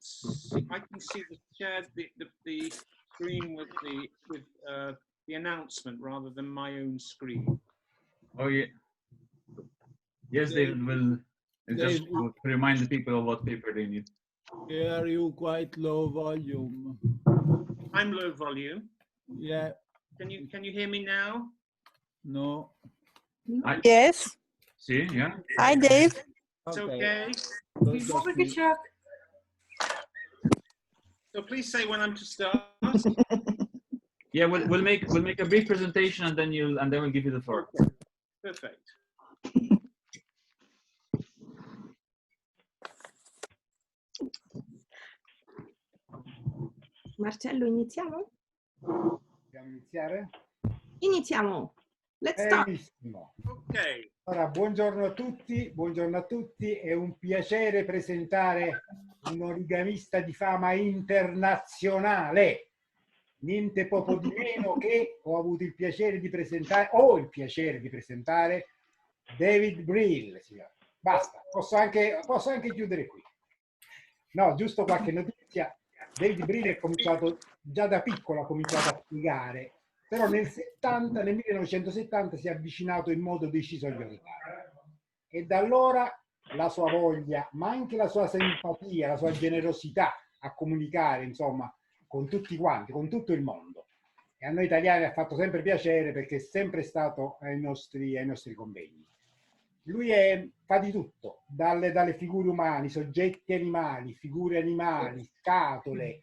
see, I can see the screen with the announcement rather than my own screen. Oh yeah. Yes, David will just to remind the people of what paper they need. Are you quite low volume? I'm low volume. Yeah. Can you hear me now? No. Yes. See, yeah. Hi, Dave. It's okay. So please say when I'm to start. Yeah, we'll make a brief presentation and then we'll give you the floor. Okay. Perfect. Marcello, iniziamo? Possiamo iniziare? Iniziamo. Let's start. Benissimo. Ok. Allora, buongiorno a tutti, è un piacere presentare un origamista di fama internazionale, niente poco di meno che ho il piacere di presentare David Brill. Basta, posso anche chiudere qui. No, giusto qualche notizia. David Brill è cominciato già da piccolo, ha cominciato a spiegare, però nel 1970 si è avvicinato in modo deciso agli origami. E da allora la sua voglia, ma anche la sua simpatia, la sua generosità a comunicare, insomma, con tutti quanti, con tutto il mondo. E a noi italiani ha fatto sempre piacere perché è sempre stato ai nostri convegni. Lui fa di tutto, dalle figure umane, soggetti animali, figure animali, scatole,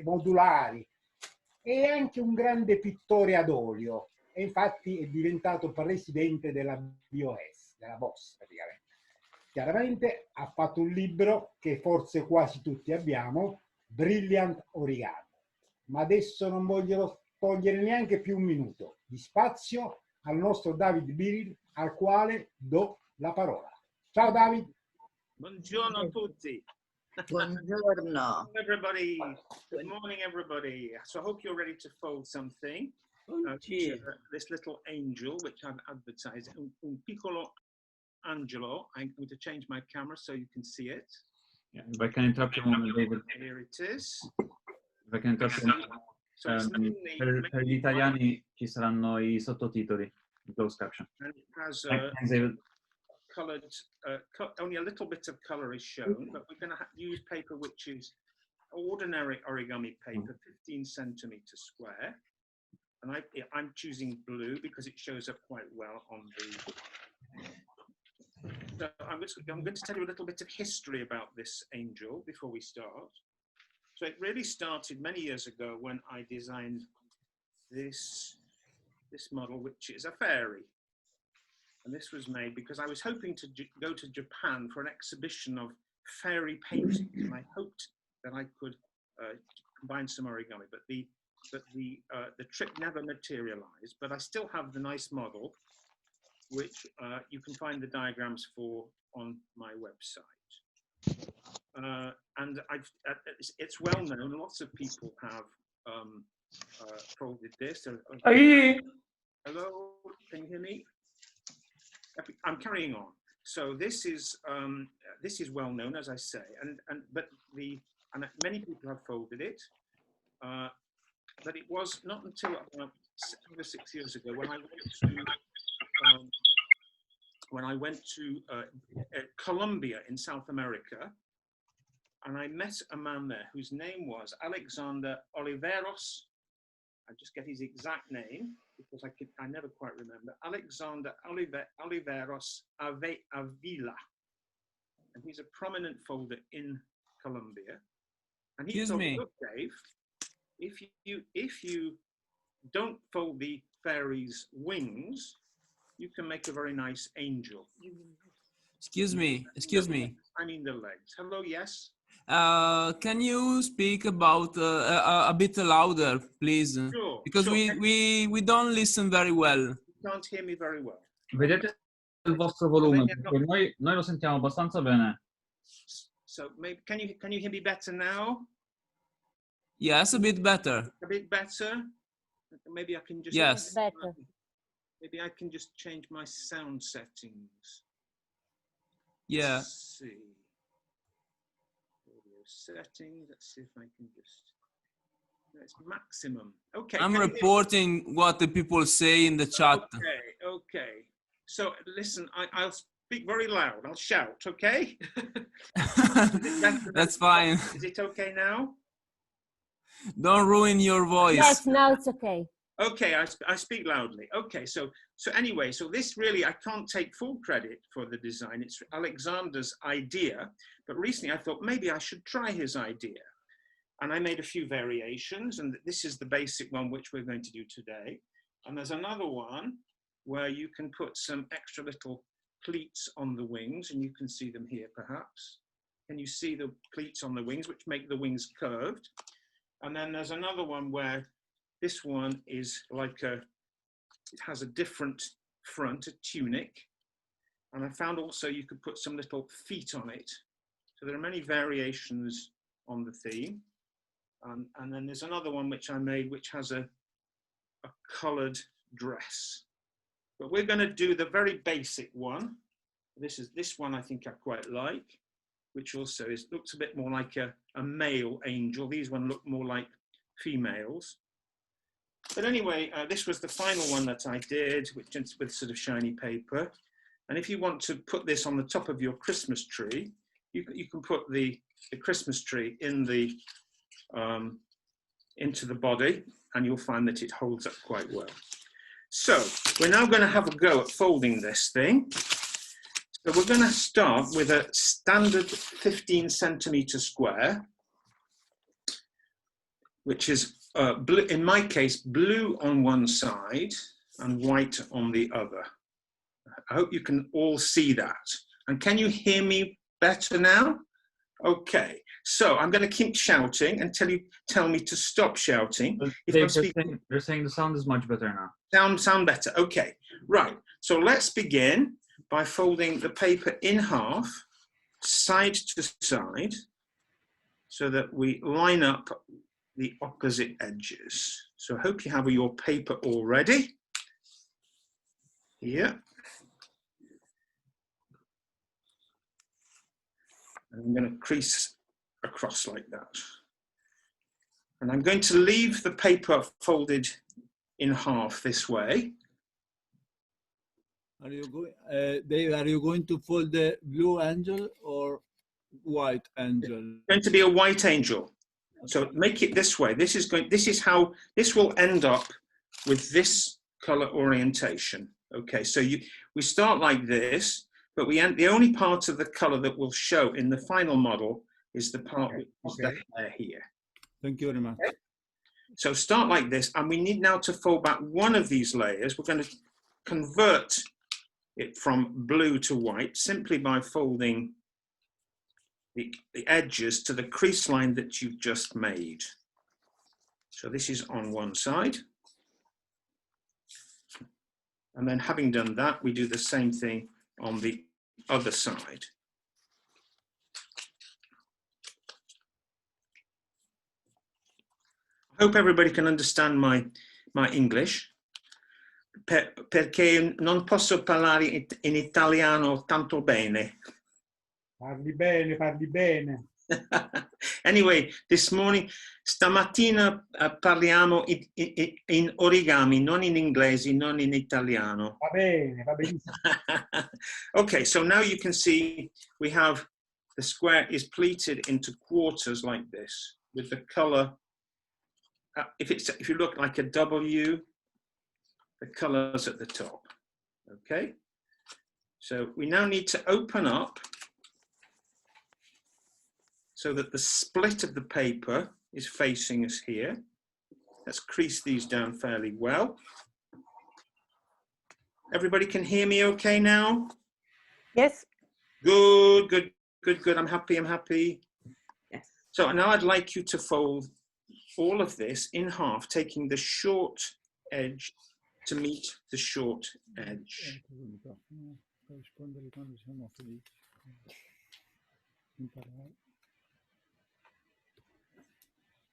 modulari. È anche un grande pittore ad olio e infatti è diventato presidente della BOS, della BOS praticamente. Chiaramente ha fatto un libro che forse quasi tutti abbiamo, Brilliant Origami. Ma adesso non voglio togliere neanche più un minuto di spazio al nostro David Brill, al quale do la parola. Ciao David. Buongiorno a tutti. Buongiorno. Everybody. Good morning, everybody. So I hope you're ready to fold something. This little angel, which I've advertised, un piccolo Angelo. I'm going to change my camera so you can see it. Yeah, if I can interrupt you a moment, David. Here it is. If I can interrupt you a moment. Per gli italiani ci saranno I sottotitoli, the closed caption. And it has Thanks, David. colored, only a little bit of color is shown, but we're going to use paper which is ordinary origami paper, 15 centimeters square. And I'm choosing blue because it shows up quite well on the... So I'm going to tell you a little bit of history about this angel before we start. So it really started many years ago when I designed this model, which is a fairy. And this was made because I was hoping to go to Japan for an exhibition of fairy painting, and I hoped that I could combine some origami, but the trick never materialized. But I still have the nice model, which you can find the diagrams for on my website. And it's well known. Lots of people have folded this. Hello, can you hear me? I'm carrying on. So this is well known, as I say, and many people have folded it. But it was not until about 5 or 6 years ago when I went to Colombia in South America, and I met a man there whose name was Alexander Oliveros. I just get his exact name because I never quite remember. Alexander Oliveros Avila, and he's a prominent folder in Colombia. And he told me, look, Dave, if you don't fold the fairy's wings, you can make a very nice angel. Excuse me. I mean the legs. Hello, yes. Can you speak about a bit louder, please? Sure. Because we don't listen very well. You can't hear me very well. Vedete il vostro volume, perché noi lo sentiamo abbastanza bene. So maybe can you hear me better now? Yes, a bit better. A bit better. Maybe I can just Better. Maybe I can just change my sound settings. Yeah. Let's see. settings. Let's see if I can just. It's maximum. Okay. I'm reporting what the people say in the chat. Okay. Okay. So listen, I'll speak very loud. I'll shout. Okay. That's fine. Is it okay now? Don't ruin your voice. Yes, now it's okay. Okay, I speak loudly. Okay, so anyway, so this really, I can't take full credit for the design. It's Alexander's idea, but recently I thought maybe I should try his idea. And I made a few variations, and this is the basic one which we're going to do today. And there's another one where you can put some extra little pleats on the wings, and you can see them here perhaps. Can you see the pleats on the wings, which make the wings curved? And then there's another one where this one is like it has a different front, a tunic. And I found also you could put some little feet on it. So there are many variations on the theme. And then there's another one which I made, which has a colored dress. But we're going to do the very basic one. This one I think I quite like, which also looks a bit more like a male angel. These ones look more like females. But anyway, this was the final one that I did, with sort of shiny paper. And if you want to put this on the top of your Christmas tree, you can put the Christmas tree in the into the body, and you'll find that it holds up quite well. So we're now going to have a go at folding this thing. So we're going to start with a standard 15 centimeter square, which is blue, in my case, blue on one side and white on the other. I hope you can all see that. And can you hear me better now? Okay, so I'm going to keep shouting until you tell me to stop shouting. You're saying the sound is much better now. Sound better, okay. Right, so let's begin by folding the paper in half, side to side, so that we line up the opposite edges. So I hope you have your paper all ready. Here. And I'm going to crease across like that. And I'm going to leave the paper folded in half this way. Are you going, Dave, are you going to fold the blue angel or white angel? It's going to be a white angel. So make it this way. This is how this will end up with this color orientation. Okay, so we start like this, but the only part of the color that will show in the final model is the part which is the hair here. Thank you very much. Okay? So start like this, and we need now to fold back one of these layers. We're going to convert it from blue to white simply by folding the edges to the crease line that you've just made. So this is on one side. And then having done that, we do the same thing on the other side. I hope everybody can understand my English. Perché non posso parlare in italiano tanto bene. Parli bene, parli bene. Anyway, this morning, stamattina parliamo in origami, non in inglese, non in italiano. Va bene, va benissimo. Okay, so now you can see we have the square is pleated into quarters like this with the color. If you look like a W, the colors at the top. Okay, so we now need to open up so that the split of the paper is facing us here. Let's crease these down fairly well. Everybody can hear me okay now? Yes. Good, good, good, good. I'm happy, I'm happy. Yes. So now I'd like you to fold all of this in half, taking the short edge to meet the short edge.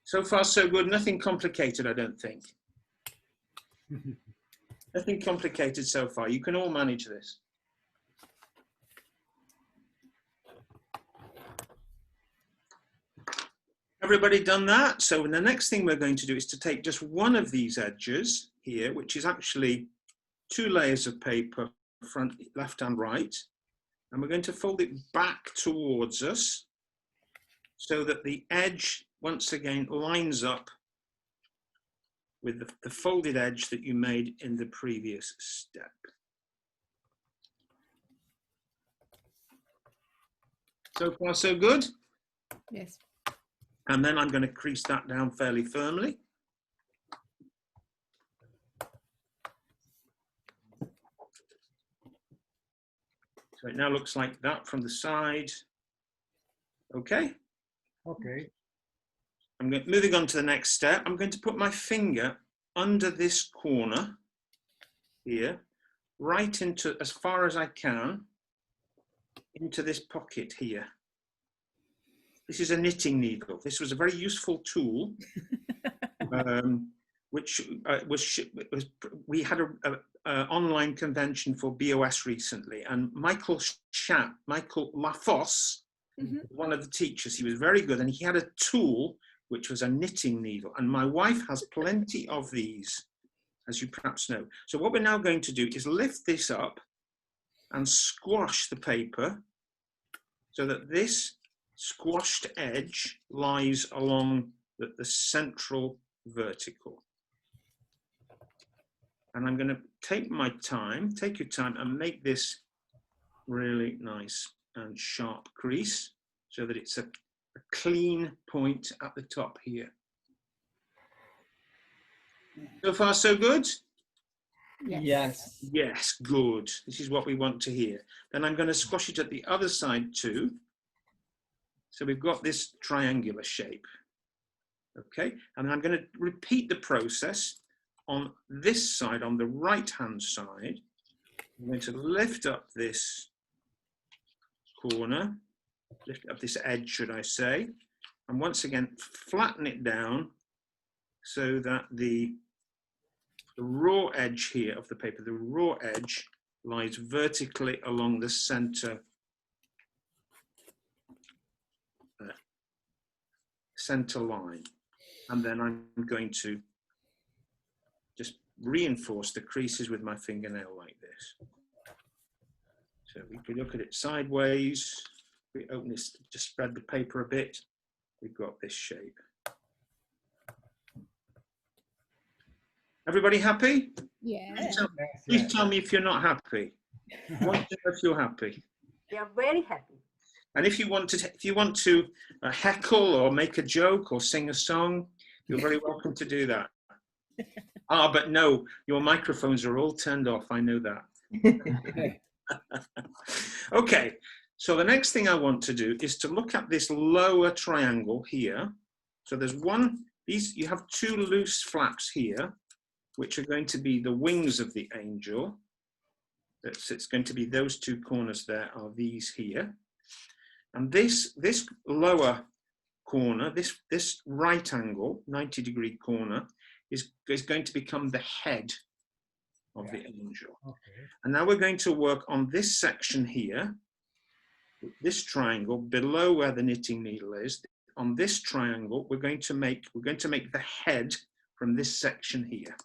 So far, so good. Nothing complicated, I don't think. Nothing complicated so far. You can all manage this. Everybody done that? So the next thing we're going to do is to take just one of these edges here, which is actually 2 layers of paper, front, left and right. And we're going to fold it back towards us so that the edge, once again, lines up with the folded edge that you made in the previous step. So far, so good? Yes. And then I'm going to crease that down fairly firmly. So it now looks like that from the side. Okay. Ok. Moving on to the next step. I'm going to put my finger under this corner here, right into, as far as I can, into this pocket here. This is a knitting needle. This was a very useful tool, which we had an online convention for BOS recently, and Michael Lafosse, one of the teachers, he was very good, and he had a tool which was a knitting needle, and my wife has plenty of these, as you perhaps know. So what we're now going to do is lift this up and squash the paper so that this squashed edge lies along the central vertical. And I'm going to take my time, take your time, and make this really nice and sharp crease so that it's a clean point at the top here. So far, so good? Yes. Yes, good. This is what we want to hear. Then I'm going to squash it at the other side too. So we've got this triangular shape. Okay, and I'm going to repeat the process on this side, on the right-hand side. I'm going to lift up this corner, lift up this edge, should I say, and once again, flatten it down so that the raw edge here of the paper, the raw edge, lies vertically along the center line. And then I'm going to just reinforce the creases with my fingernail like this. So we can look at it sideways. We open this, just spread the paper a bit. We've got this shape. Everybody happy? Yeah. Please tell me if you're not happy. I want to know if you're happy. We are very happy. And if you want to heckle or make a joke or sing a song, you're very welcome to do that. Ah, but no, your microphones are all turned off. I know that. Okay, so the next thing I want to do is to look at this lower triangle here. So there's one, you have 2 loose flaps here, which are going to be the wings of the angel. It's going to be those 2 corners there are these here. And this lower corner, this right angle, 90-degree corner, is going to become the head of the angel. Okay. And now we're going to work on this section here, this triangle below where the knitting needle is. On this triangle, we're going to make the head from this section here.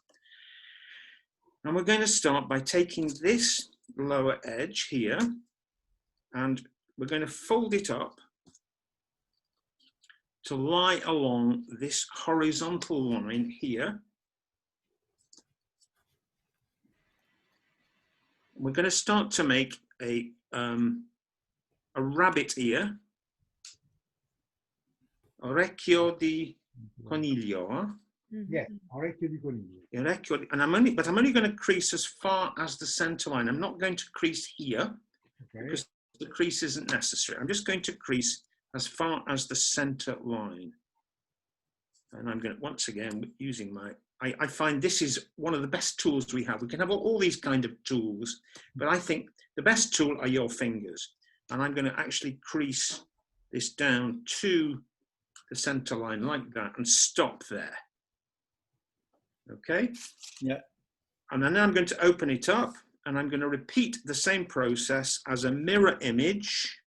And we're going to start by taking this lower edge here, and we're going to fold it up to lie along this horizontal line here. We're going to start to make a rabbit ear, orecchio di coniglio. Yeah, orecchio di coniglio. And I'm only going to crease as far as the center line. I'm not going to crease here, Okay. because the crease isn't necessary. I'm just going to crease as far as the center line. And I'm going to, once again, using my, I find this is one of the best tools we have. We can have all these kind of tools, but I think the best tool are your fingers. And I'm going to actually crease this down to the center line like that and stop there. Okay? Yeah. And then I'm going to open it up, and I'm going to repeat the same process as a mirror image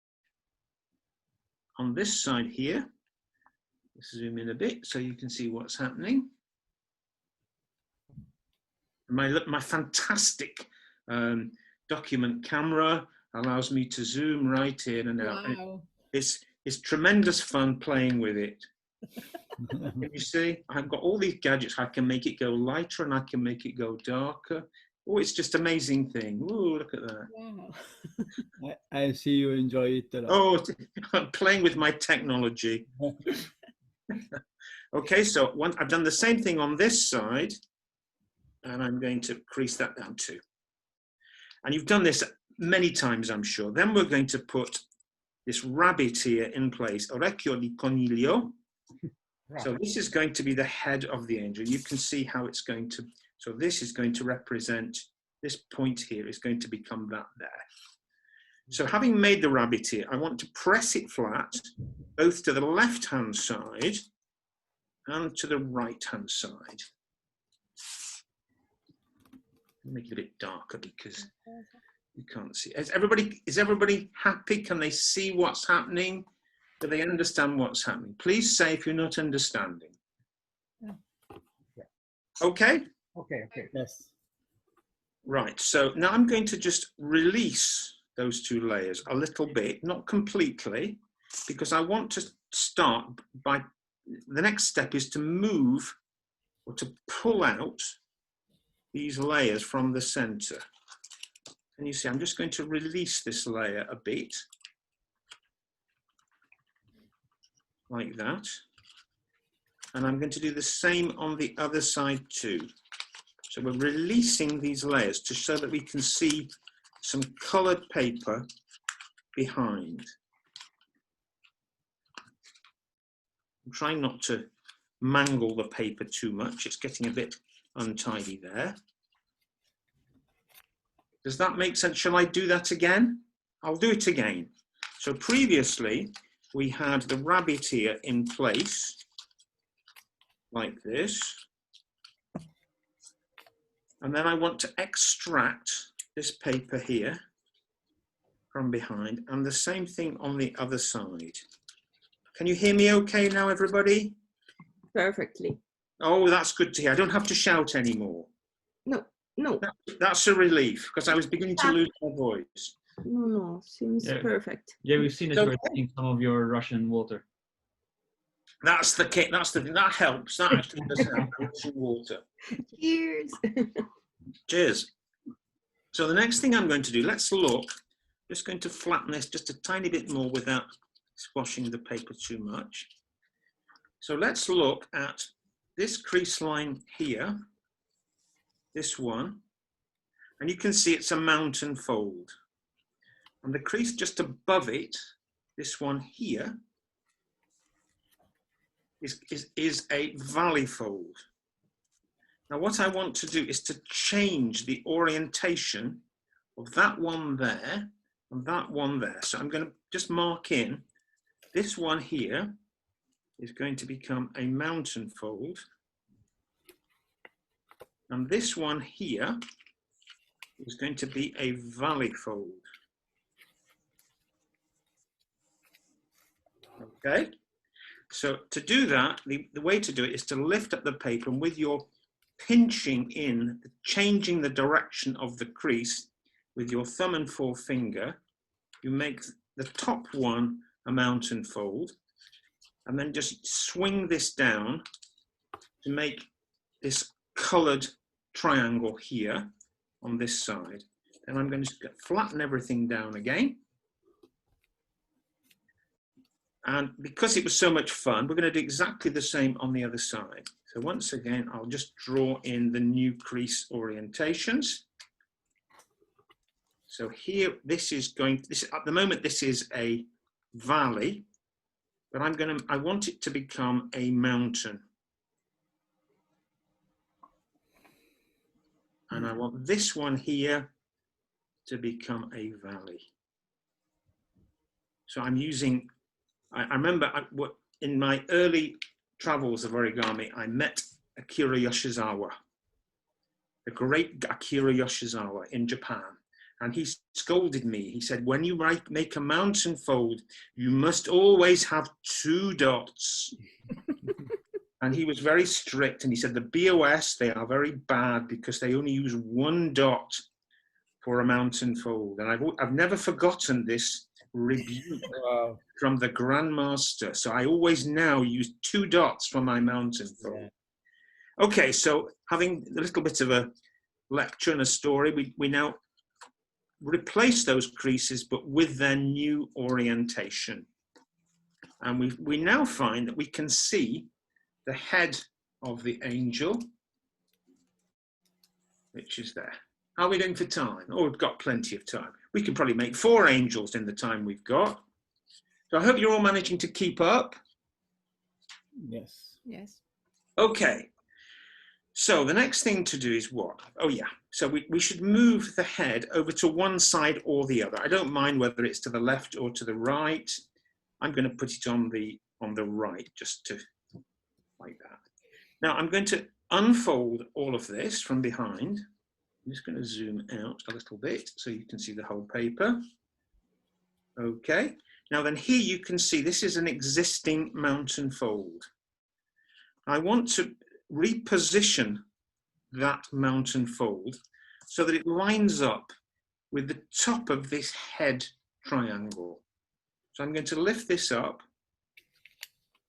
on this side here. Let's zoom in a bit so you can see what's happening. My fantastic document camera allows me to zoom right in and out. Wow. It's tremendous fun playing with it. Can you see? I've got all these gadgets. I can make it go lighter and I can make it go darker. Oh, it's just amazing thing. Oh, look at that. Wow. I see you enjoy it a lot. Oh, I'm playing with my technology. Okay, so I've done the same thing on this side, and I'm going to crease that down too. And you've done this many times, I'm sure. Then we're going to put this rabbit here in place, orecchio di coniglio. Right. So this is going to be the head of the angel. You can see how it's going to, so this is going to represent, this point here is going to become that there. So having made the rabbit here, I want to press it flat, both to the left-hand side and to the right-hand side. Make it a bit darker because you can't see. Is everybody happy? Can they see what's happening? Do they understand what's happening? Please say if you're not understanding. Okay? Okay, okay. Yes. Right, so now I'm going to just release those two layers a little bit, not completely, because I want to start by, the next step is to move or to pull out these layers from the center. And you see, I'm just going to release this layer a bit, like that. And I'm going to do the same on the other side too. So we're releasing these layers to show that we can see some colored paper behind. I'm trying not to mangle the paper too much. It's getting a bit untidy there. Does that make sense? Shall I do that again? I'll do it again. So previously, we had the rabbit here in place, like this. And then I want to extract this paper here from behind, and the same thing on the other side. Can you hear me okay now, everybody? Perfectly. Oh, that's good to hear. I don't have to shout anymore. No, That's a relief, because I was beginning to lose my voice. no, seems Yeah. perfect. Yeah, we've seen that So- you're drinking some of your Russian water. That's the thing. That helps. That actually does help. Russian water. Cheers. Cheers. So the next thing I'm going to do, let's look. Just going to flatten this just a tiny bit more without squashing the paper too much. So let's look at this crease line here, this one, and you can see it's a mountain fold. And the crease just above it, this one here, is a valley fold. Now what I want to do is to change the orientation of that one there and that one there. So I'm going to just mark in, this one here is going to become a mountain fold. And this one here is going to be a valley fold. Okay, so to do that, the way to do it is to lift up the paper, and with your pinching in, changing the direction of the crease with your thumb and forefinger, you make the top one a mountain fold, and then just swing this down to make this colored triangle here on this side. And I'm going to flatten everything down again. And because it was so much fun, we're going to do exactly the same on the other side. So once again, I'll just draw in the new crease orientations. So here, at the moment, this is a valley, but I want it to become a mountain. And I want this one here to become a valley. So I'm using, I remember in my early travels of origami, I met Akira Yoshizawa, the great Akira Yoshizawa in Japan. And he scolded me. He said, when you make a mountain fold, you must always have 2 dots. And he was very strict, and he said the BOS, they are very bad because they only use 1 dot for a mountain fold. And I've never forgotten this rebuke Wow. from the Grandmaster. So I always now use 2 dots for my mountain fold. Yeah. Okay, so having a little bit of a lecture and a story, we now replace those creases, but with their new orientation. And we now find that we can see the head of the angel, which is there. How are we doing for time? Oh, we've got plenty of time. We can probably make 4 angels in the time we've got. So I hope you're all managing to keep up. Yes. Yes. Okay. So the next thing to do is what? Oh yeah. So we should move the head over to one side or the other. I don't mind whether it's to the left or to the right. I'm going to put it on the right, just to like that. Now I'm going to unfold all of this from behind. I'm just going to zoom out a little bit so you can see the whole paper. Okay. Now then here you can see this is an existing mountain fold. I want to reposition that mountain fold so that it lines up with the top of this head triangle. So I'm going to lift this up.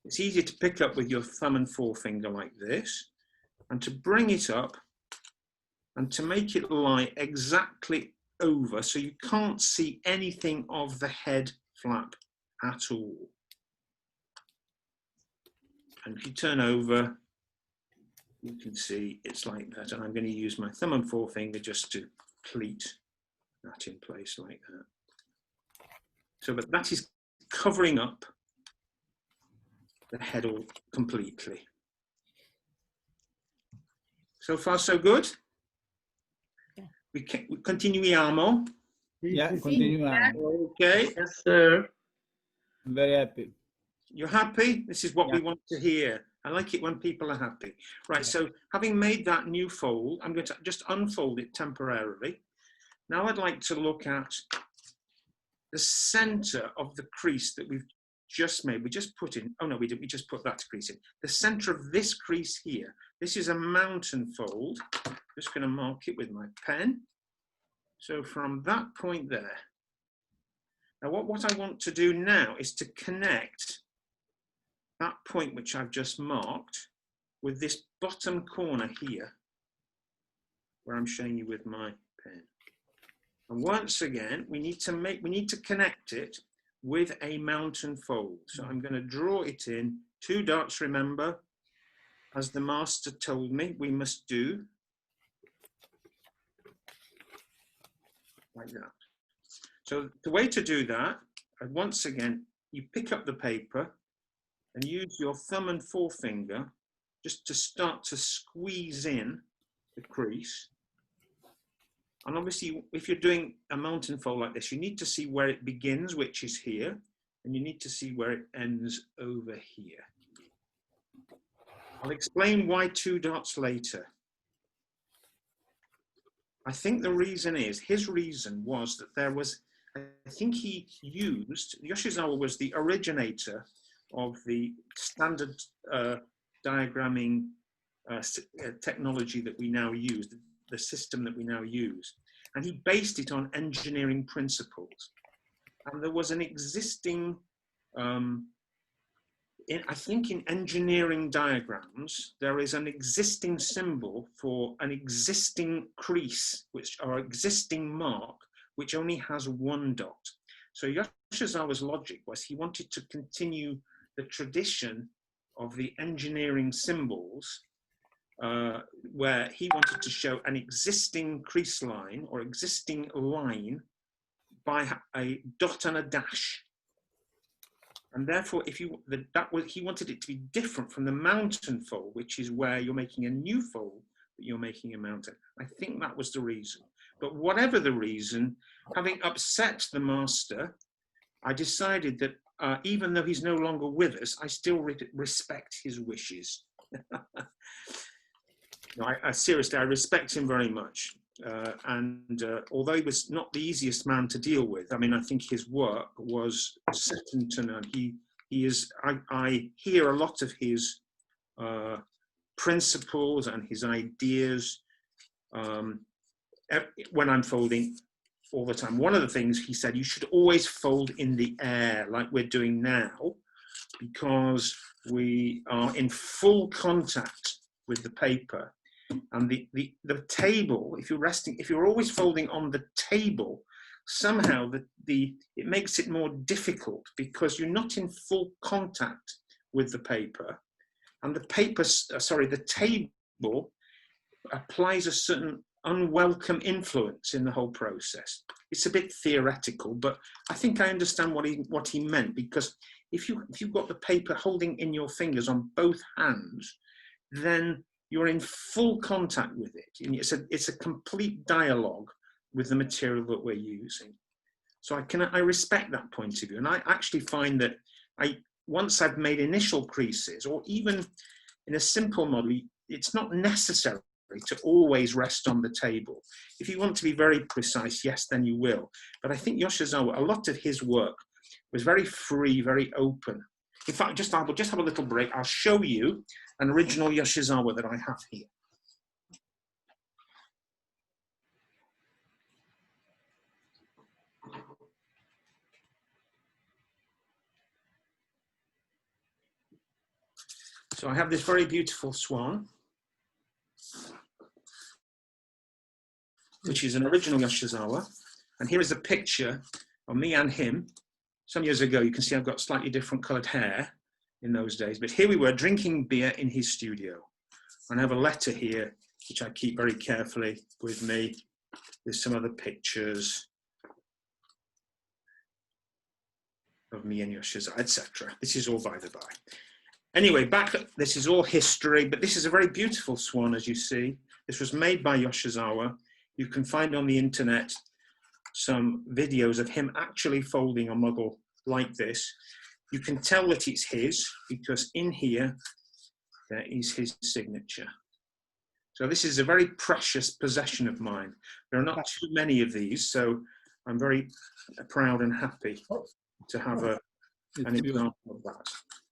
It's easier to pick up with your thumb and forefinger like this, and to bring it up and to make it lie exactly over so you can't see anything of the head flap at all. And if you turn over, you can see it's like that. And I'm going to use my thumb and forefinger just to pleat that in place like that. So but that is covering up the head all completely. So far, so good. We continuiamo. Yeah, continuiamo. Okay. Yes, sir. I'm very happy. You're happy? This is what we Yeah. want to hear. I like it when people are happy. Right, so having made that new fold, I'm going to just unfold it temporarily. Now I'd like to look at the center of the crease that we've just made. We just put in, oh no, we didn't, we just put that crease in. The center of this crease here. This is a mountain fold. Just going to mark it with my pen. So from that point there. Now what I want to do now is to connect that point which I've just marked with this bottom corner here, where I'm showing you with my pen. And once again, we need to connect it with a mountain fold. So I'm going to draw it in 2 dots, remember, as the master told me we must do. Like that. So the way to do that, once again, you pick up the paper and use your thumb and forefinger just to start to squeeze in the crease. And obviously, if you're doing a mountain fold like this, you need to see where it begins, which is here, and you need to see where it ends over here. I'll explain why 2 dots later. I think the reason is, his reason was that there was, I think he used, Yoshizawa was the originator of the standard diagramming technology that we now use, the system that we now use. And he based it on engineering principles. And there was an existing, I think in engineering diagrams, there is an existing symbol for an existing crease, or existing mark, which only has 1 dot. So Yoshizawa's logic was he wanted to continue the tradition of the engineering symbols, where he wanted to show an existing crease line or existing line by a dot and a dash. And therefore, if you he wanted it to be different from the mountain fold, which is where you're making a new fold, but you're making a mountain. I think that was the reason. But whatever the reason, having upset the master, I decided that even though he's no longer with us, I still respect his wishes. No, seriously, I respect him very much. Although he was not the easiest man to deal with, I mean, I think his work was second to none. He is, I hear a lot of his principles and his ideas when I'm folding all the time. One of the things he said, you should always fold in the air like we're doing now, because we are in full contact with the paper. And the table, if you're always folding on the table, somehow it makes it more difficult because you're not in full contact with the paper. And the table applies a certain unwelcome influence in the whole process. It's a bit theoretical, but I think I understand what he meant, because if you've got the paper holding in your fingers on both hands, then you're in full contact with it. And it's a complete dialogue with the material that we're using. So I respect that point of view. And I actually find that once I've made initial creases, or even in a simple model, it's not necessary to always rest on the table. If you want to be very precise, yes, then you will. But I think Yoshizawa, a lot of his work was very free, very open. In fact, I will just have a little break. I'll show you an original Yoshizawa that I have here. So I have this very beautiful swan, which is an original Yoshizawa. And here is a picture of me and him. Some years ago, you can see I've got slightly different colored hair in those days, but here we were drinking beer in his studio. And I have a letter here, which I keep very carefully with me. There's some other pictures of me and Yoshizawa, etc. This is all by the by. Anyway, this is all history, but this is a very beautiful swan, as you see. This was made by Yoshizawa. You can find on the internet some videos of him actually folding a model like this. You can tell that it's his, because in here, there is his signature. So this is a very precious possession of mine. There are not too many of these, so I'm very proud and happy to have an example of that.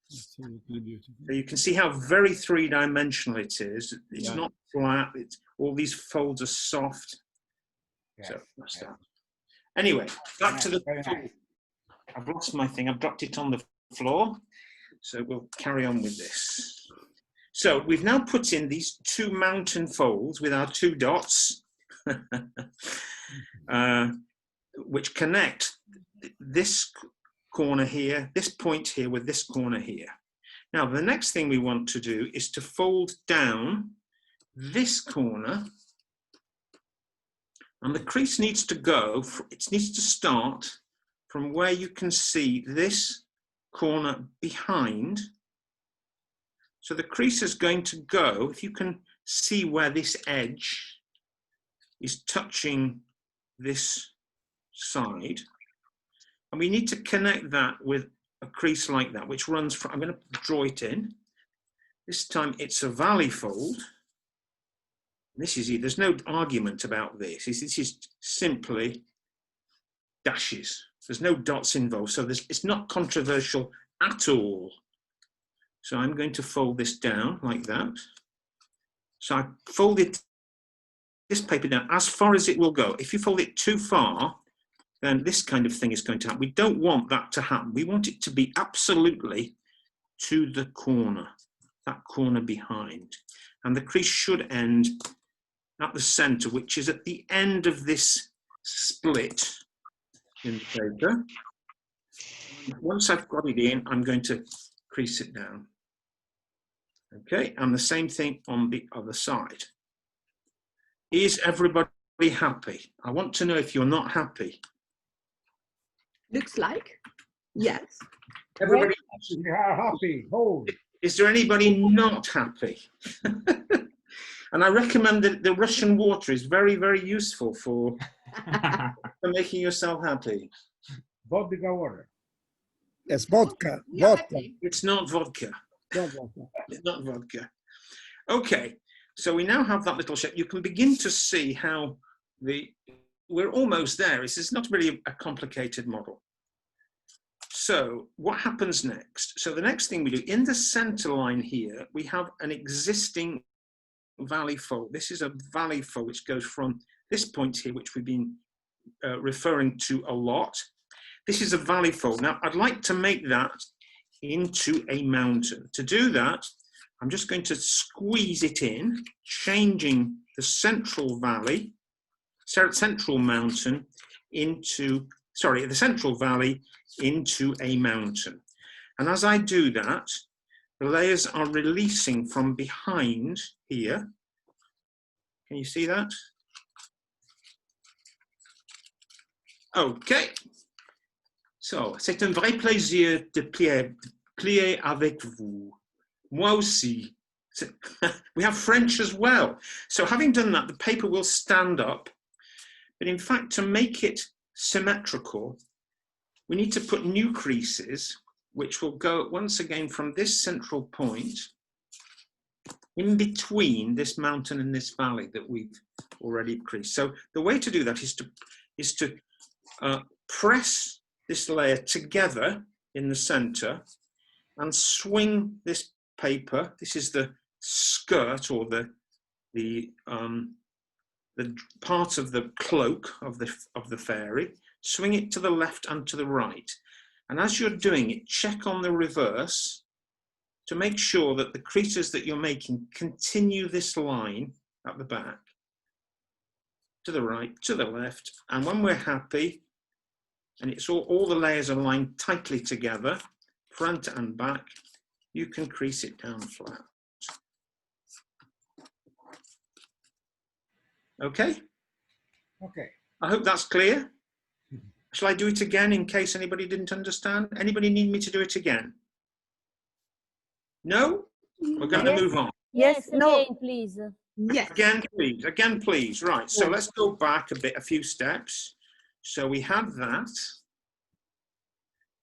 So you can see how very three-dimensional it is. It's not flat. All these folds are soft. Yes. So that's that. Anyway, back to the tool. I've lost my thing. I've dropped it on the floor. So we'll carry on with this. So we've now put in these two mountain folds with our two dots, which connect this corner here, this point here with this corner here. Now, the next thing we want to do is to fold down this corner, and the crease needs to go, it needs to start from where you can see this corner behind. So the crease is going to go, if you can see where this edge is touching this side, and we need to connect that with a crease like that, which runs from, I'm going to draw it in. This time it's a valley fold. This is, there's no argument about this. This is simply dashes. There's no dots involved, so it's not controversial at all. So I'm going to fold this down like that. So I folded this paper down as far as it will go. If you fold it too far, then this kind of thing is going to happen. We don't want that to happen. We want it to be absolutely to the corner, that corner behind. And the crease should end at the center, which is at the end of this split in the paper. Once I've got it in, I'm going to crease it down. Okay, and the same thing on the other side. Is everybody happy? I want to know if you're not happy. Looks like, yes. Everybody are happy. Hold. Is there anybody not happy? And I recommend that the Russian water is very, very useful for making yourself happy. Vodka water. Yes, vodka. Yeah, Vodka. It's not vodka. It's not vodka. Okay, so we now have that little shape. You can begin to see how we're almost there. It's not really a complicated model. So what happens next? So the next thing we do, in the center line here, we have an existing valley fold. This is a valley fold which goes from this point here, which we've been referring to a lot. This is a valley fold. Now, I'd like to make that into a mountain. To do that, I'm just going to squeeze it in, changing the central valley, central mountain into, sorry, the central valley into a mountain. And as I do that, the layers are releasing from behind here. Can you see that? OK. So, c'est un vrai plaisir de plier avec vous. Moi aussi. We have French as well. So having done that, the paper will stand up. But in fact, to make it symmetrical, we need to put new creases, which will go once again from this central point in between this mountain and this valley that we've already creased. So the way to do that is to press this layer together in the center and swing this paper. This is the skirt or the part of the cloak of the fairy. Swing it to the left and to the right. And as you're doing it, check on the reverse to make sure that the creases that you're making continue this line at the back, to the right, to the left. And when we're happy, and it's all the layers are aligned tightly together, front and back, you can crease it down flat. Okay? Okay. I hope that's clear. Shall I do it again in case anybody didn't understand? Anybody need me to do it again? No? We're going to move on. Yes, no. Again, please. Yes. Again, please. Right, so let's go back a few steps. So we had that.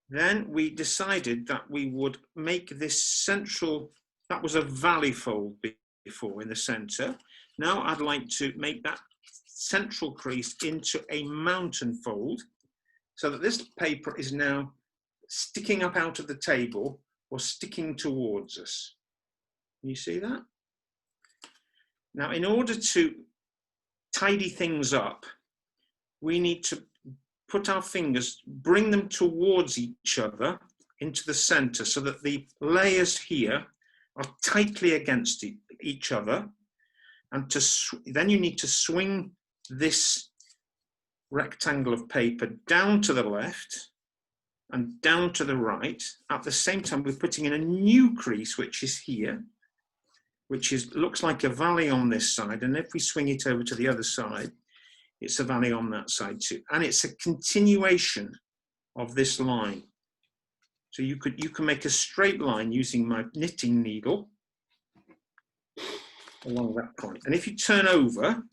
Then we decided that we would make this central, that was a valley fold before in the center. Now I'd like to make that central crease into a mountain fold so that this paper is now sticking up out of the table or sticking towards us. Can you see that? Now, in order to tidy things up, we need to put our fingers, bring them towards each other into the center so that the layers here are tightly against each other. And then you need to swing this rectangle of paper down to the left and down to the right. At the same time, we're putting in a new crease, which is here, which looks like a valley on this side. And if we swing it over to the other side, it's a valley on that side too. And it's a continuation of this line. So you can make a straight line using my knitting needle along that point. And if you turn over,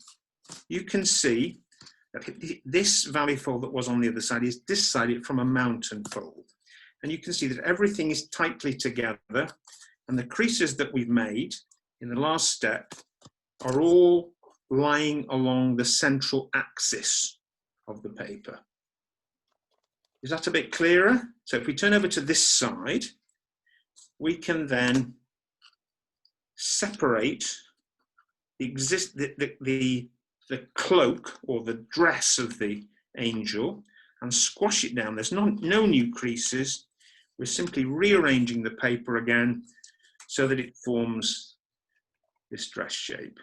you can see that this valley fold that was on the other side is this side from a mountain fold. And you can see that everything is tightly together, and the creases that we've made in the last step are all lying along the central axis of the paper. Is that a bit clearer? So if we turn over to this side, we can then separate the cloak or the dress of the angel and squash it down. There's no new creases. We're simply rearranging the paper again so that it forms this dress shape.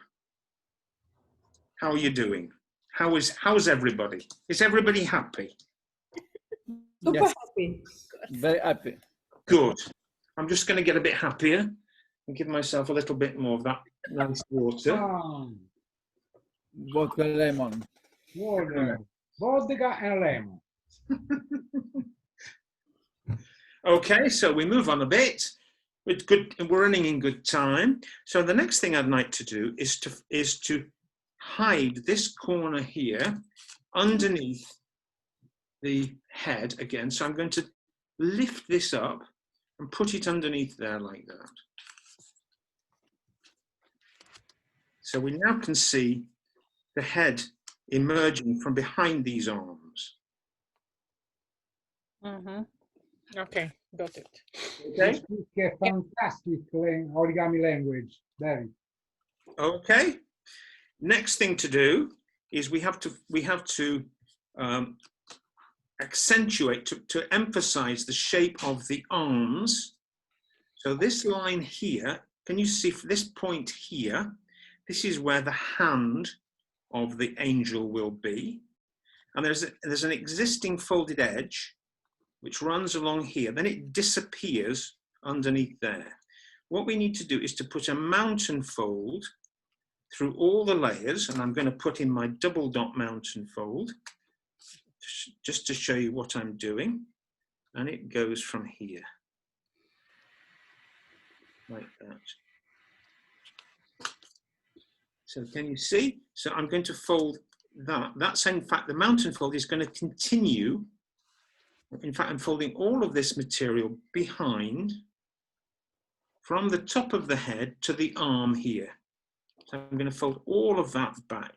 How are you doing? How's everybody? Is everybody happy? Super Yes. happy. Very happy. Good. I'm just going to get a bit happier and give myself a little bit more of that nice water. Vodka lemon. Water, vodka and lemon. Okay, so we move on a bit. We're running in good time. So the next thing I'd like to do is to hide this corner here underneath the head again. So I'm going to lift this up and put it underneath there like that. So we now can see the head emerging from behind these arms. Mm-hmm. Okay, got it. You speak a fantastic origami language, David. Okay. Next thing to do is we have to accentuate, to emphasize the shape of the arms. So this line here, can you see for this point here, this is where the hand of the angel will be. And there's an existing folded edge which runs along here, then it disappears underneath there. What we need to do is to put a mountain fold through all the layers, and I'm going to put in my double dot mountain fold just to show you what I'm doing. And it goes from here, like that. So can you see? So I'm going to fold that. That's in fact, the mountain fold is going to continue. In fact, I'm folding all of this material behind from the top of the head to the arm here. So I'm going to fold all of that back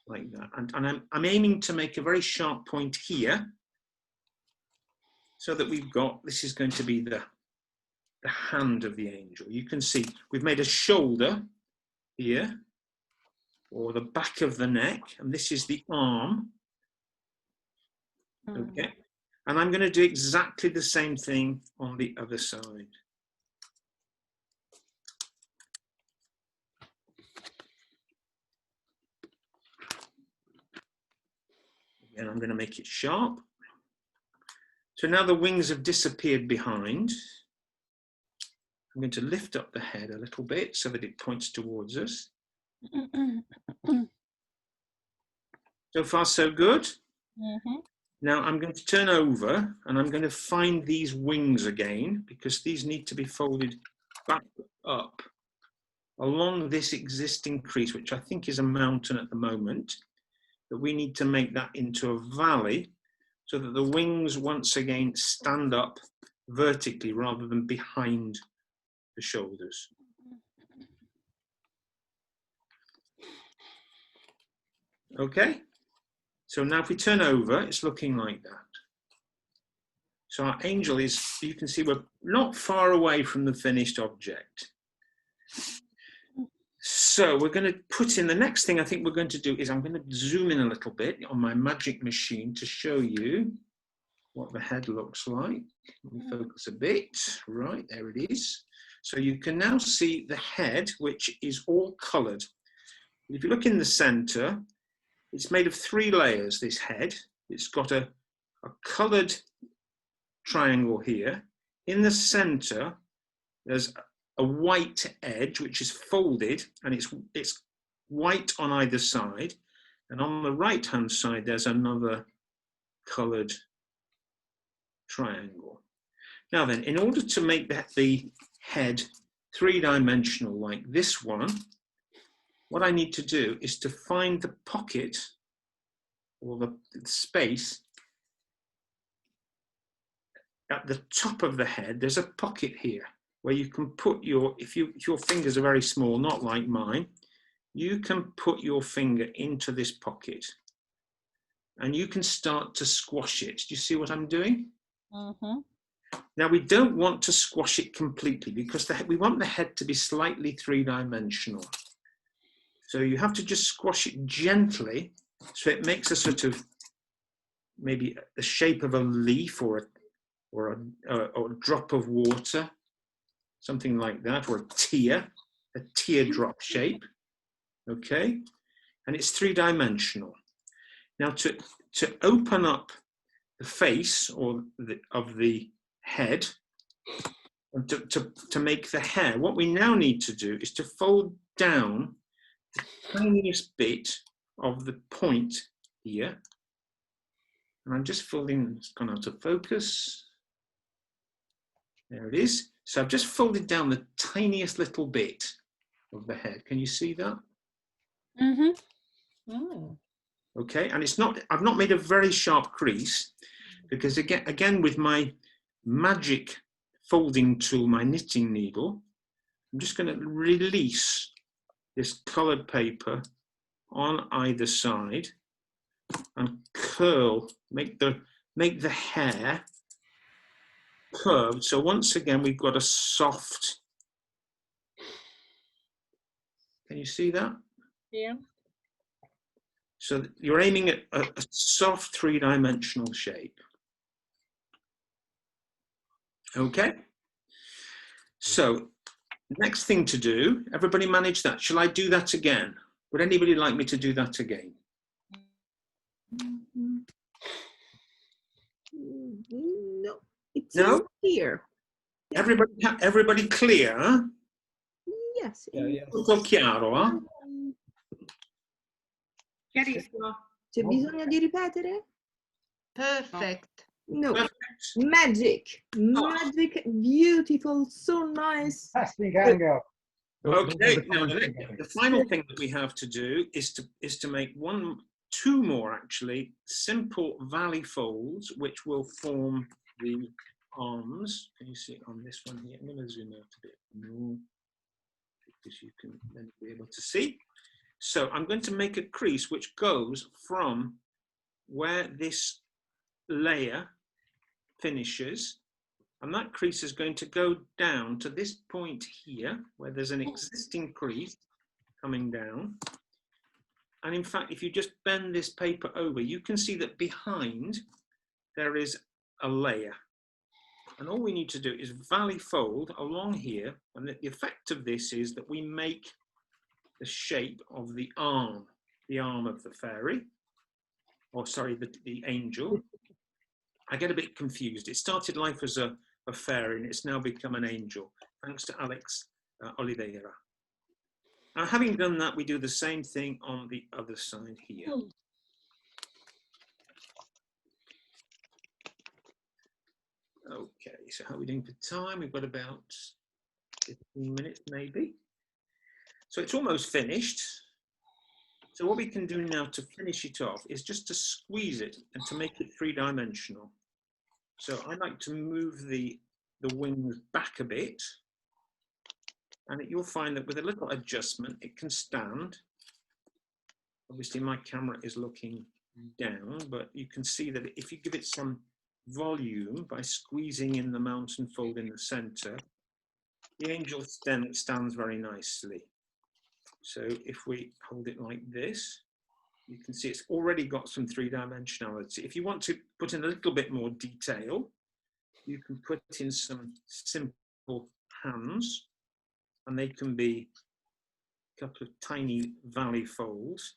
like that. And I'm aiming to make a very sharp point here so that we've got, this is going to be the hand of the angel. You can see we've made a shoulder here, or the back of the neck, and this is the arm. Okay, and I'm going to do exactly the same thing on the other side. Again, I'm going to make it sharp. So now the wings have disappeared behind. I'm going to lift up the head a little bit so that it points towards us. So far, so good. Now I'm going to turn over and I'm going to find these wings again, because these need to be folded back up along this existing crease, which I think is a mountain at the moment, but we need to make that into a valley so that the wings once again stand up vertically rather than behind the shoulders. Okay, so now if we turn over, it's looking like that. So our angel is, you can see we're not far away from the finished object. So we're going to put in, the next thing I think we're going to do is I'm going to zoom in a little bit on my magic machine to show you what the head looks like. Let me focus a bit. Right, there it is. So you can now see the head, which is all coloured. If you look in the centre, it's made of 3 layers, this head. It's got a coloured triangle here. In the centre, there's a white edge, which is folded, and it's white on either side. And on the right-hand side, there's another coloured triangle. Now then, in order to make the head 3-dimensional like this one, what I need to do is to find the pocket, or the space at the top of the head. There's a pocket here where you can put your, if your fingers are very small, not like mine, you can put your finger into this pocket and you can start to squash it. Do you see what I'm doing? Now we don't want to squash it completely because we want the head to be slightly 3-dimensional. So you have to just squash it gently so it makes a sort of, maybe the shape of a leaf or a drop of water, something like that, or a teardrop shape, okay? And it's 3-dimensional. Now to open up the face of the head, and to make the hair, what we now need to do is to fold down the tiniest bit of the point here. And I'm just folding, it's gone out of focus. There it is. So I've just folded down the tiniest little bit of the head. Can you see that? Okay, and it's not, I've not made a very sharp crease because again with my magic folding tool, my knitting needle, I'm just going to release this coloured paper on either side and curl, make the hair curved. So once again, we've got a soft. Can you see that? Yeah. So you're aiming at a soft three-dimensional shape. Okay. So next thing to do, everybody manage that. Shall I do that again? Would anybody like me to do that again? No, it's No? here. Everybody clear? Huh? Yes. Yeah. Tutto chiaro? Huh? Chiarissimo. C'è bisogno di ripetere? Perfect. No. Perfect. Magic. Magic. Beautiful. So nice. Fantastic, Angelo. Okay, now the final thing that we have to do is to make two more actually simple valley folds, which will form the arms. Can you see it on this one here? I'm going to zoom out a bit more because you can then be able to see. So I'm going to make a crease which goes from where this layer finishes, and that crease is going to go down to this point here, where there's an existing crease coming down. And in fact, if you just bend this paper over, you can see that behind there is a layer. And all we need to do is valley fold along here. And the effect of this is that we make the shape of the arm of the fairy, or sorry, the angel. I get a bit confused. It started life as a fairy and it's now become an angel, thanks to Alex Oliveira. Now, having done that, we do the same thing on the other side here. Okay, so how are we doing for time? We've got about 15 minutes maybe. So it's almost finished. So what we can do now to finish it off is just to squeeze it and to make it three-dimensional. So I like to move the wings back a bit. And you'll find that with a little adjustment, it can stand. Obviously, my camera is looking down, but you can see that if you give it some volume by squeezing in the mountain fold in the center, the angel stands very nicely. So if we hold it like this, you can see it's already got some three-dimensionality. If you want to put in a little bit more detail, you can put in some simple hands, and they can be a couple of tiny valley folds,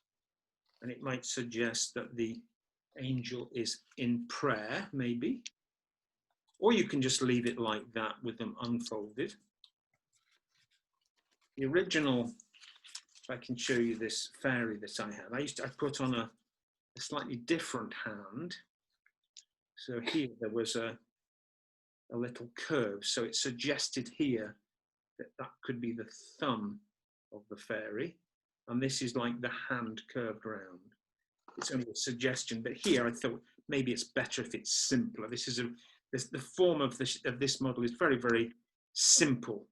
and it might suggest that the angel is in prayer, maybe. Or you can just leave it like that with them unfolded. The original, if I can show you this fairy that I had, I put on a slightly different hand. So here there was a little curve, so it suggested here that could be the thumb of the fairy, and this is like the hand curved round. It's only a suggestion, but here I thought maybe it's better if it's simpler. This is the form of this model is very, very simple.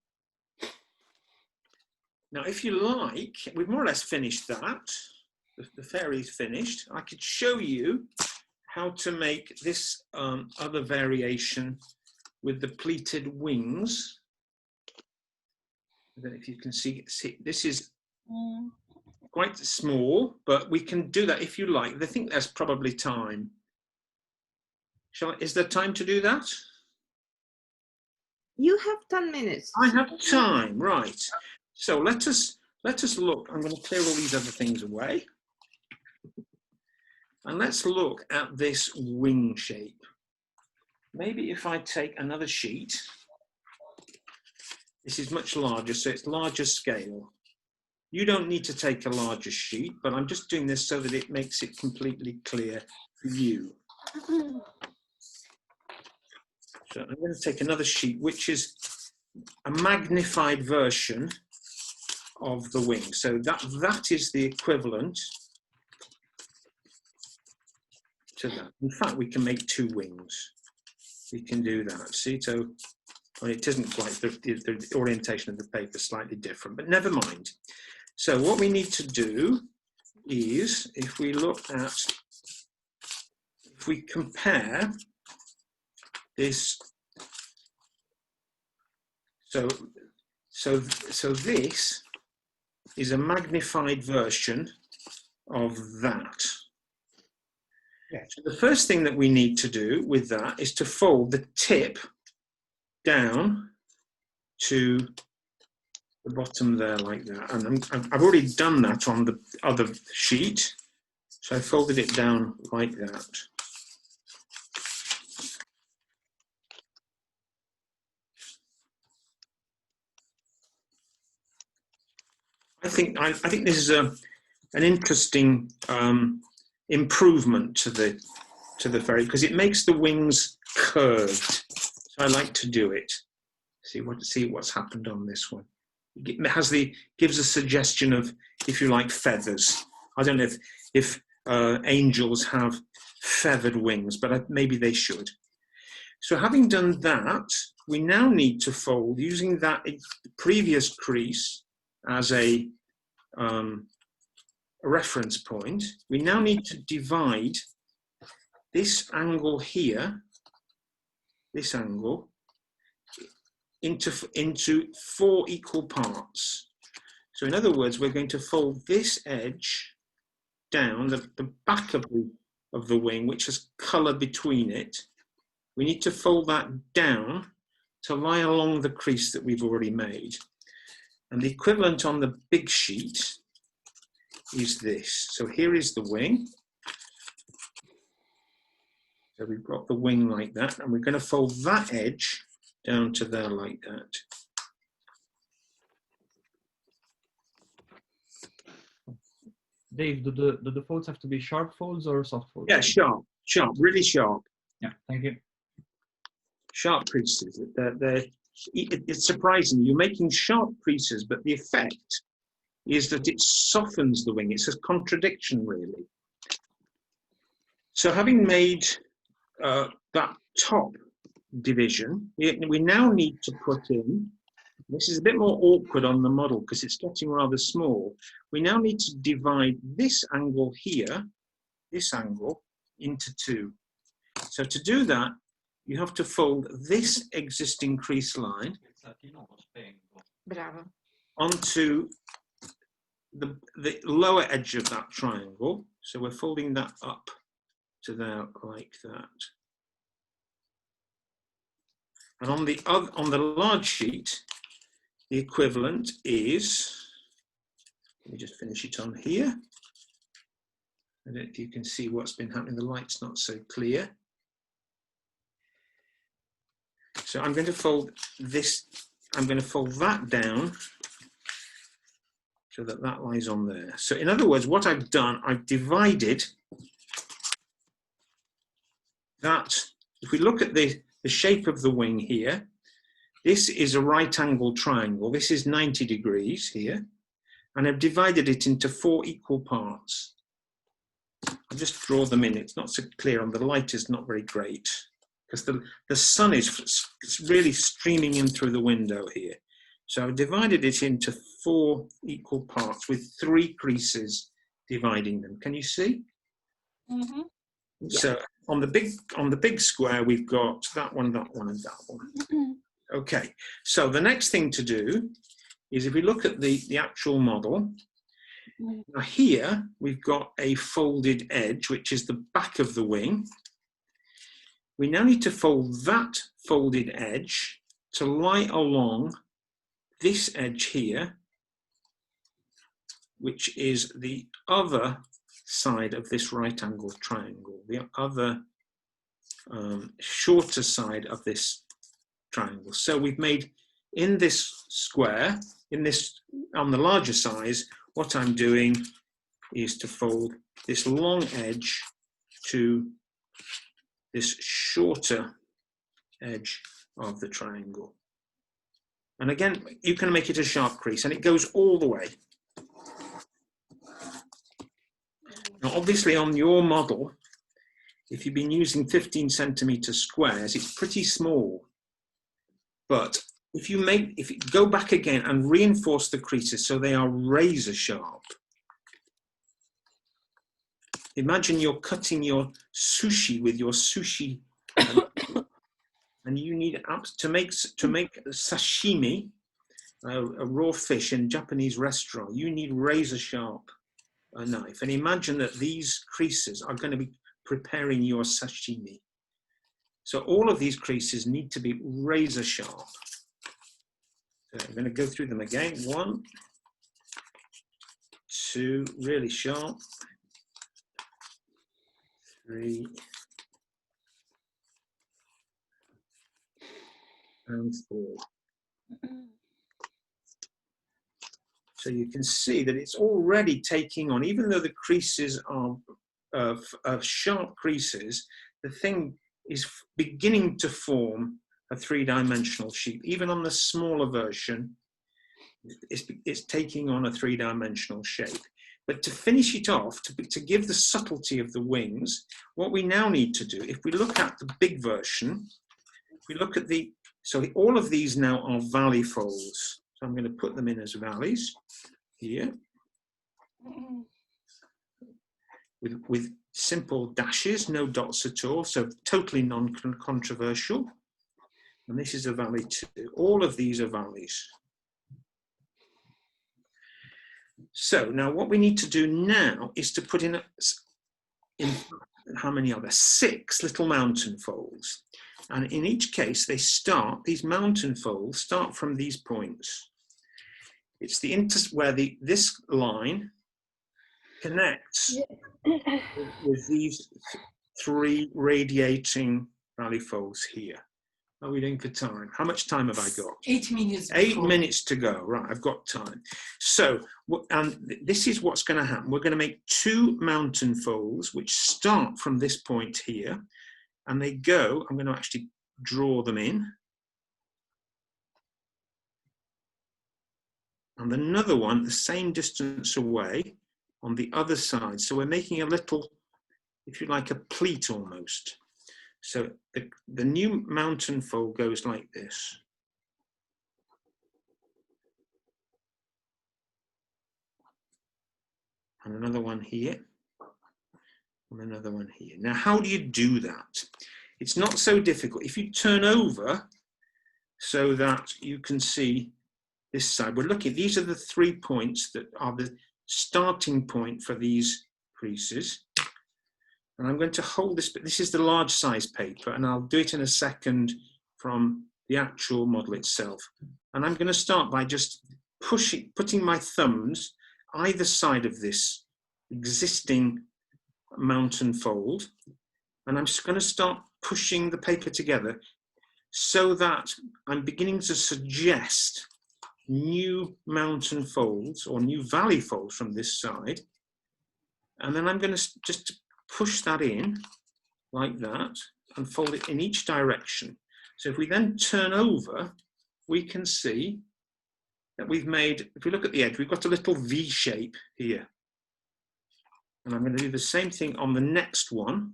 Now, if you like, we've more or less finished that. The fairy's finished. I could show you how to make this other variation with the pleated wings. I don't know if you can see this is quite small, but we can do that if you like. I think there's probably time. Is there time to do that? You have 10 minutes. I have time, right. So let us look. I'm going to clear all these other things away. And let's look at this wing shape. Maybe if I take another sheet. This is much larger, so it's larger scale. You don't need to take a larger sheet, but I'm just doing this so that it makes it completely clear for you. So I'm going to take another sheet, which is a magnified version of the wing. So that is the equivalent to that. In fact, we can make two wings. We can do that. See, so well, it isn't quite, the orientation of the paper is slightly different, but never mind. So what we need to do is, if we compare this So this is a magnified version of that. Yeah. So the first thing that we need to do with that is to fold the tip down to the bottom there like that. And I've already done that on the other sheet. So I folded it down like that. I think this is an interesting improvement to the ferry because it makes the wings curved. So I like to do it. See what's happened on this one. It gives a suggestion of, if you like, feathers. I don't know if angels have feathered wings, but maybe they should. So having done that, we now need to fold using that previous crease as a reference point. We now need to divide this angle here, this angle, into 4 equal parts. So in other words, we're going to fold this edge down, the back of the wing, which has colour between it. We need to fold that down to lie along the crease that we've already made. And the equivalent on the big sheet is this. So here is the wing. So we've got the wing like that, and we're going to fold that edge down to there like that. Dave, do the folds have to be sharp folds or soft folds? Yeah, sharp, really sharp. Yeah, thank you. Sharp creases. It's surprising. You're making sharp creases, but the effect is that it softens the wing. It's a contradiction, really. So having made that top division, we now need to put in, this is a bit more awkward on the model because it's getting rather small. We now need to divide this angle here, this angle, into 2. So to do that, you have to fold this existing crease line Bravo. onto the lower edge of that triangle. So we're folding that up to there like that. And on the large sheet, the equivalent is, let me just finish it on here. I don't know if you can see what's been happening. The light's not so clear. So I'm going to fold this, I'm going to fold that down so that that lies on there. So in other words, what I've done, I've divided that. If we look at the shape of the wing here, this is a right angle triangle. This is 90 degrees here. And I've divided it into 4 equal parts. I'll just draw them in. It's not so clear, and the light is not very great because the sun is really streaming in through the window here. So I've divided it into 4 equal parts with 3 creases dividing them. Can you see? Mm-hmm. So on the big square, we've got that one, and that one. Mm-hmm. Okay, so the next thing to do is if we look at the actual model, now here we've got a folded edge, which is the back of the wing. We now need to fold that folded edge to lie along this edge here, which is the other side of this right angle triangle, the other shorter side of this triangle. So we've made in this square, on the larger size, what I'm doing is to fold this long edge to this shorter edge of the triangle. And again, you can make it a sharp crease and it goes all the way. Now, obviously on your model, if you've been using 15 centimeter squares, it's pretty small. But if you go back again and reinforce the creases so they are razor sharp. Imagine you're cutting your sushi with your sushi And you need to make sashimi, a raw fish in a Japanese restaurant. You need razor sharp knife. And imagine that these creases are going to be preparing your sashimi. So all of these creases need to be razor sharp. So I'm going to go through them again. 1, 2, really sharp. 3, and 4. So you can see that it's already taking on, even though the creases are sharp creases, the thing is beginning to form a 3-dimensional shape. Even on the smaller version, it's taking on a 3-dimensional shape. But to finish it off, to give the subtlety of the wings, what we now need to do, if we look at the big version, if we look at so all of these now are valley folds. So I'm going to put them in as valleys here, with simple dashes, no dots at all, so totally non-controversial. And this is a valley too. All of these are valleys. So now what we need to do now is to put in how many are there? 6 little mountain folds. And in each case, these mountain folds start from these points. It's where this line connects with these 3 radiating valley folds here. How are we doing for time? How much time have I got? 8 minutes. 8 minutes to go. Right, I've got time. So, and this is what's going to happen. We're going to make 2 mountain folds, which start from this point here, and they go, I'm going to actually draw them in. And another one, the same distance away on the other side. So we're making a little, if you like, a pleat almost. So the new mountain fold goes like this. And another one here. And another one here. Now, how do you do that? It's not so difficult. If you turn over so that you can see this side, we're looking, these are the 3 points that are the starting point for these creases. And I'm going to hold this, but this is the large size paper, and I'll do it in a second from the actual model itself. And I'm going to start by just putting my thumbs either side of this existing mountain fold. And I'm just going to start pushing the paper together so that I'm beginning to suggest new mountain folds or new valley folds from this side. And then I'm going to just push that in like that and fold it in each direction. So if we then turn over, we can see that we've made, if we look at the edge, we've got a little V shape here. And I'm going to do the same thing on the next one,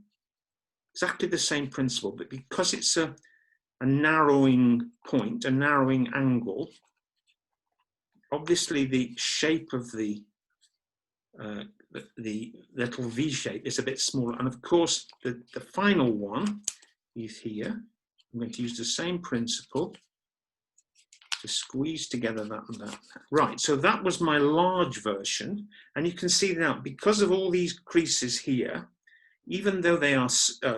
exactly the same principle, but because it's a narrowing point, a narrowing angle, obviously the shape of the little V shape is a bit smaller. And of course, the final one is here. I'm going to use the same principle to squeeze together that and that. Right, so that was my large version. And you can see now, because of all these creases here, even though they are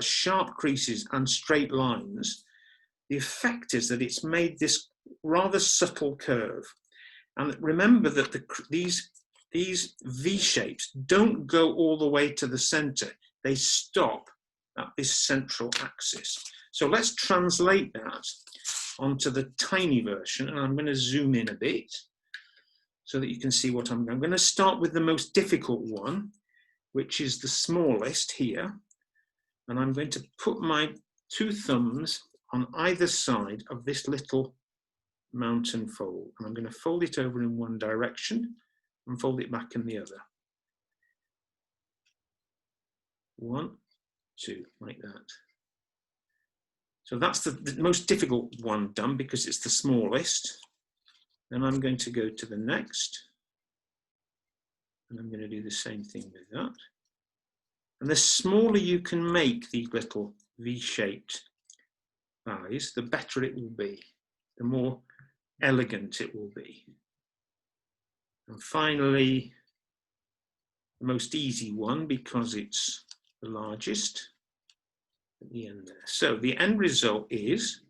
sharp creases and straight lines, the effect is that it's made this rather subtle curve. And remember that these V shapes don't go all the way to the center. They stop at this central axis. So let's translate that onto the tiny version. And I'm going to zoom in a bit so that you can see what I'm going to start with the most difficult one, which is the smallest here. And I'm going to put my 2 thumbs on either side of this little mountain fold. And I'm going to fold it over in one direction and fold it back in the other. 1, 2, like that. So that's the most difficult one done because it's the smallest. Then I'm going to go to the next. And I'm going to do the same thing with that. And the smaller you can make these little V-shaped eyes, the better it will be, the more elegant it will be. And finally, the most easy one, because it's the largest, at the end there. So the end result is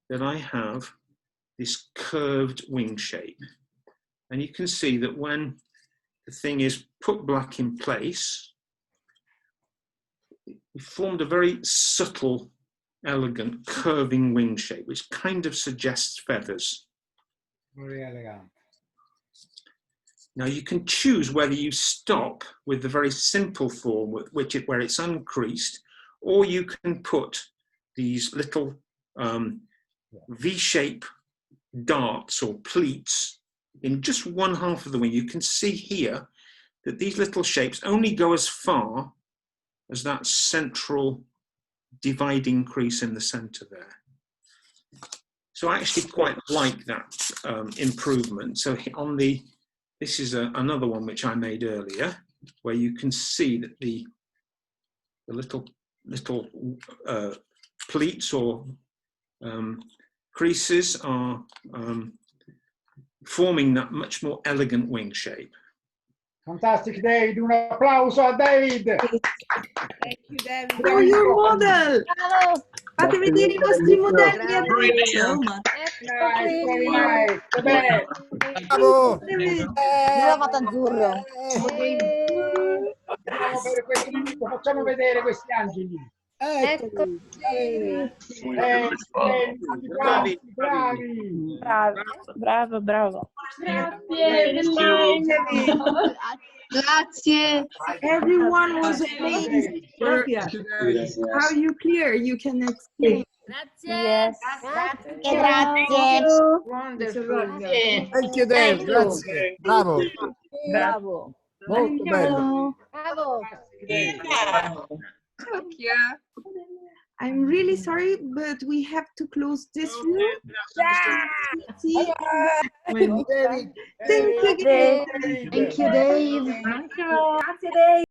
that I have this curved wing shape. And you can see that when the thing is put back in place, it formed a very subtle, elegant, curving wing shape, which kind of suggests feathers. Very elegant. Now you can choose whether you stop with the very simple form where it's uncreased, or you can put these little V-shape darts or pleats in just one half of the wing. You can see here that these little shapes only go as far as that central dividing crease in the center there. So I actually quite like that improvement. So on this is another one which I made earlier, where you can see that the little pleats or creases are forming that much more elegant wing shape. Fantastic, David. Un applauso a David. Thank you, David. Show your model. Fate vedere i vostri modelli adesso. Nice, very nice. Bene. Bravo! Io l'ho fatto azzurro. Facciamo vedere questi angeli. Ecco. Bravi. Bravo. Grazie. Everyone was amazing. How you clear? You can explain. Yes. Grazie. Wonderful. Thank you, Dave. Grazie. Bravo. Molto bello. I'm really sorry, but we have to close this room. See? David. Thank you, Dave. Thank you, Dave. Grazie Dave.